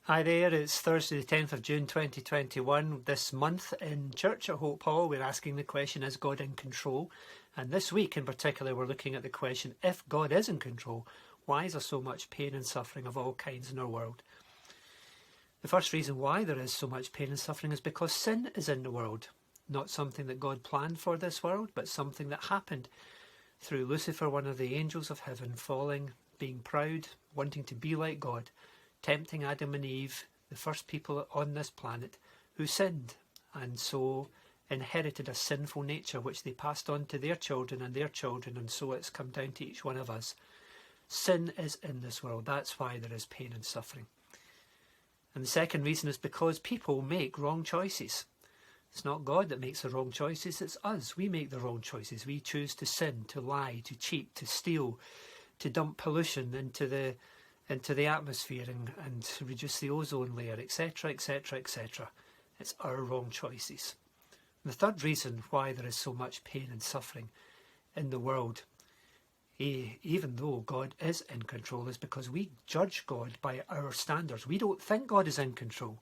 Hi there, it's Thursday the 10th of June 2021. This month in Church at Hope Hall we're asking the question, is God in control? And this week in particular we're looking at the question, if God is in control, why is there so much pain and suffering of all kinds in our world? The first reason why there is so much pain and suffering is because sin is in the world. Not something that God planned for this world, but something that happened through Lucifer, one of the angels of heaven, falling, being proud, wanting to be like God, tempting Adam and Eve, the first people on this planet, who sinned and so inherited a sinful nature which they passed on to their children, and so it's come down to each one of us. Sin is in this world. That's why there is pain and suffering. And the second reason is because people make wrong choices. It's not God that makes the wrong choices, it's us. We make the wrong choices. We choose to sin, to lie, to cheat, to steal, to dump pollution into the atmosphere and reduce the ozone layer, etc, etc, etc. It's our wrong choices. And the third reason why there is so much pain and suffering in the world, even though God is in control, is because we judge God by our standards. We don't think God is in control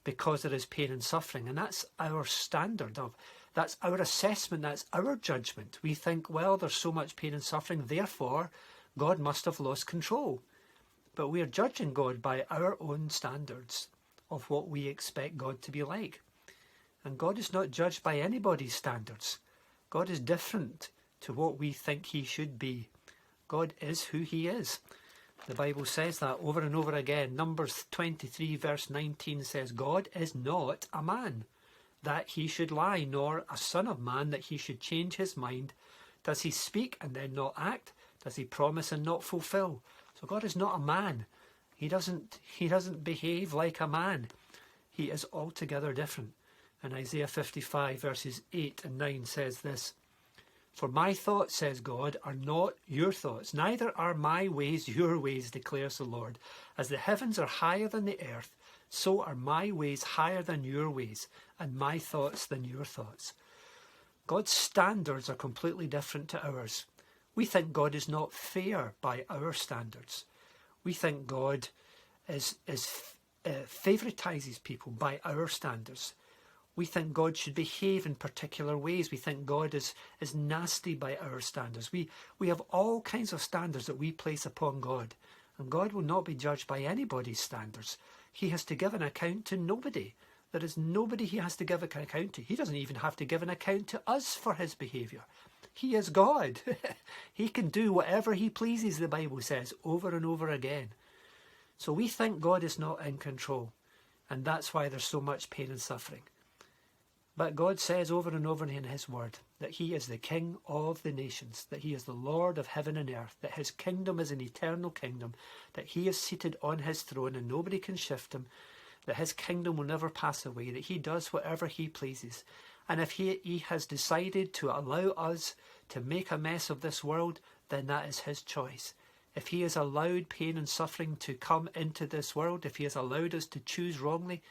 because there is pain and suffering, and that's our standard that's our assessment, that's our judgment. We think, well, there's so much pain and suffering, therefore God must have lost control. But we are judging God by our own standards of what we expect God to be like. And God is not judged by anybody's standards. God is different to what we think he should be. God is who he is. The Bible says that over and over again. Numbers 23 verse 19 says, God is not a man, that he should lie, nor a son of man, that he should change his mind. Does he speak and then not act? Does he promise and not fulfill? So God is not a man. He doesn't behave like a man. He is altogether different. And Isaiah 55 verses 8 and 9 says this, for my thoughts, says God, are not your thoughts, neither are my ways your ways, declares the Lord. As the heavens are higher than the earth, so are my ways higher than your ways, and my thoughts than your thoughts. God's standards are completely different to ours. We think God is not fair by our standards. We think God favoritizes people by our standards. We think God should behave in particular ways. We think God is nasty by our standards. We have all kinds of standards that we place upon God. And God will not be judged by anybody's standards. He has to give an account to nobody. There is nobody he has to give an account to. He doesn't even have to give an account to us for his behaviour. He is God. He can do whatever he pleases, the Bible says, over and over again. So we think God is not in control, and that's why there's so much pain and suffering. But God says over and over in his word that he is the King of the nations, that he is the Lord of heaven and earth, that his kingdom is an eternal kingdom, that he is seated on his throne and nobody can shift him, that his kingdom will never pass away, that he does whatever he pleases. And if he has decided to allow us to make a mess of this world, then that is his choice. If he has allowed pain and suffering to come into this world, if he has allowed us to choose wrongly,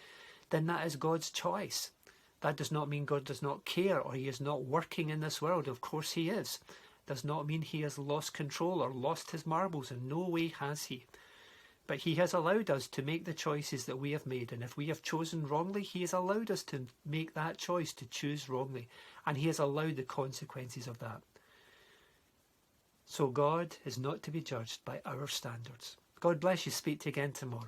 then that is God's choice. That does not mean God does not care or he is not working in this world. Of course he is. Does not mean he has lost control or lost his marbles. In no way has he. But he has allowed us to make the choices that we have made. And if we have chosen wrongly, he has allowed us to make that choice to choose wrongly. And he has allowed the consequences of that. So God is not to be judged by our standards. God bless you. Speak to you again tomorrow.